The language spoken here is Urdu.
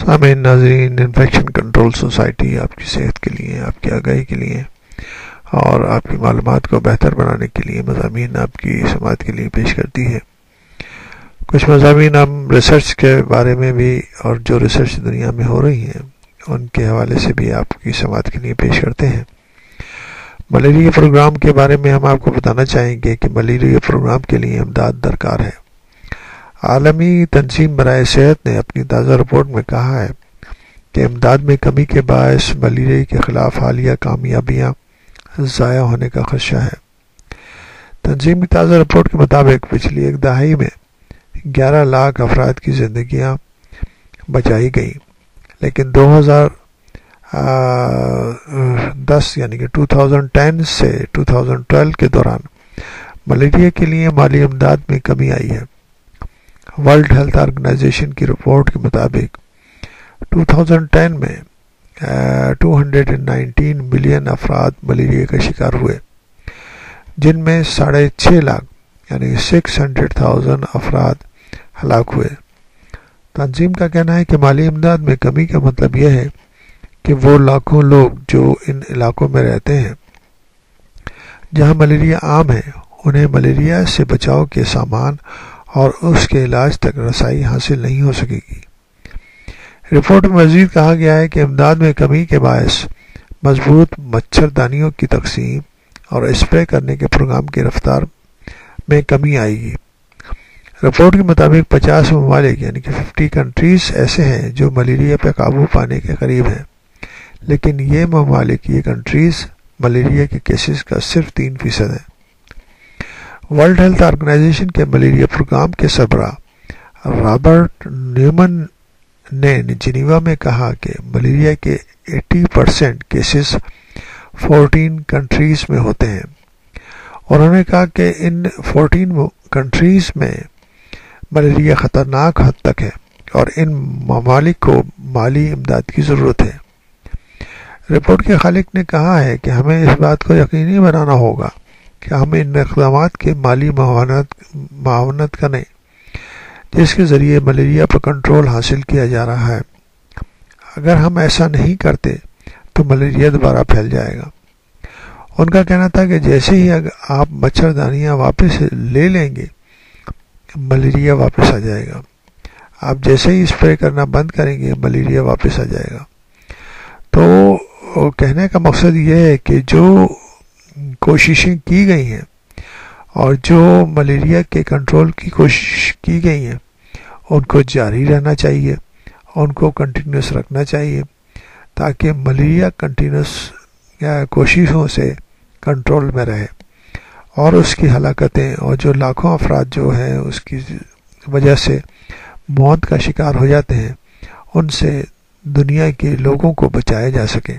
سامعین ناظرین، انفیکشن کنٹرول سوسائٹی آپ کی صحت کے لیے، آپ کی آگاہی کے لیے اور آپ کی معلومات کو بہتر بنانے کے لیے مضامین آپ کی سماعت کے لیے پیش کرتی ہے۔ کچھ مضامین ہم ریسرچ کے بارے میں بھی اور جو ریسرچ دنیا میں ہو رہی ہیں ان کے حوالے سے بھی آپ کی سماعت کے لیے پیش کرتے ہیں۔ ملیریا پروگرام کے بارے میں ہم آپ کو بتانا چاہیں گے کہ ملیریا پروگرام کے لیے امداد درکار ہے۔ عالمی تنظیم برائے صحت نے اپنی تازہ رپورٹ میں کہا ہے کہ امداد میں کمی کے باعث ملیریا کے خلاف حالیہ کامیابیاں ضائع ہونے کا خدشہ ہے۔ تنظیم کی تازہ رپورٹ کے مطابق پچھلی ایک دہائی میں 11 لاکھ افراد کی زندگیاں بچائی گئیں، لیکن 2010 یعنی کہ 2010 سے 2012 کے دوران ملیریا کے لیے مالی امداد میں کمی آئی ہے۔ ورلڈ ہیلتھ آرگنائزیشن کی رپورٹ کے مطابق 2010 میں 219 ملین افراد ملیریا کا شکار ہوئے، جن میں 6.5 لاکھ یعنی 600,000 افراد ہلاک ہوئے۔ تنظیم کا کہنا ہے کہ مالی امداد میں کمی کا مطلب یہ ہے کہ وہ لاکھوں لوگ جو ان علاقوں میں رہتے ہیں جہاں ملیریا عام ہے، انہیں ملیریا سے بچاؤ کے سامان اور اس کے علاج تک رسائی حاصل نہیں ہو سکے گی۔ رپورٹ میں مزید کہا گیا ہے کہ امداد میں کمی کے باعث مضبوط مچھردانیوں کی تقسیم اور اسپرے کرنے کے پروگرام کی رفتار میں کمی آئے گی۔ رپورٹ کے مطابق 50 ممالک یعنی کہ 50 کنٹریز ایسے ہیں جو ملیریا پہ قابو پانے کے قریب ہیں، لیکن یہ ممالک، یہ کنٹریز ملیریا کے کیسز کا صرف 3% ہیں۔ ورلڈ ہیلتھ آرگنائزیشن کے ملیریا پروگرام کے سربراہ رابرٹ نیومن نے جنیوا میں کہا کہ ملیریا کے 80% کیسز 14 کنٹریز میں ہوتے ہیں، اور انہوں نے کہا کہ ان 14 کنٹریز میں ملیریا خطرناک حد تک ہے اور ان ممالک کو مالی امداد کی ضرورت ہے۔ رپورٹ کے خالق نے کہا ہے کہ ہمیں اس بات کو یقینی بنانا ہوگا کہ ہم ان اقدامات کے مالی معاونت کریں جس کے ذریعے ملیریا پر کنٹرول حاصل کیا جا رہا ہے۔ اگر ہم ایسا نہیں کرتے تو ملیریا دوبارہ پھیل جائے گا۔ ان کا کہنا تھا کہ جیسے ہی آپ مچھردانیاں واپس لے لیں گے، ملیریا واپس آ جائے گا۔ آپ جیسے ہی اسپرے کرنا بند کریں گے، ملیریا واپس آ جائے گا۔ تو کہنے کا مقصد یہ ہے کہ جو کوششیں کی گئی ہیں اور جو ملیریا کے کنٹرول کی کوشش کی گئی ہیں ان کو جاری رہنا چاہیے، ان کو کنٹینیوس رکھنا چاہیے تاکہ ملیریا کنٹینیوس کوششوں سے کنٹرول میں رہے اور اس کی ہلاکتیں اور جو لاکھوں افراد جو ہیں اس کی وجہ سے موت کا شکار ہو جاتے ہیں ان سے دنیا کے لوگوں کو بچایا جا سکے۔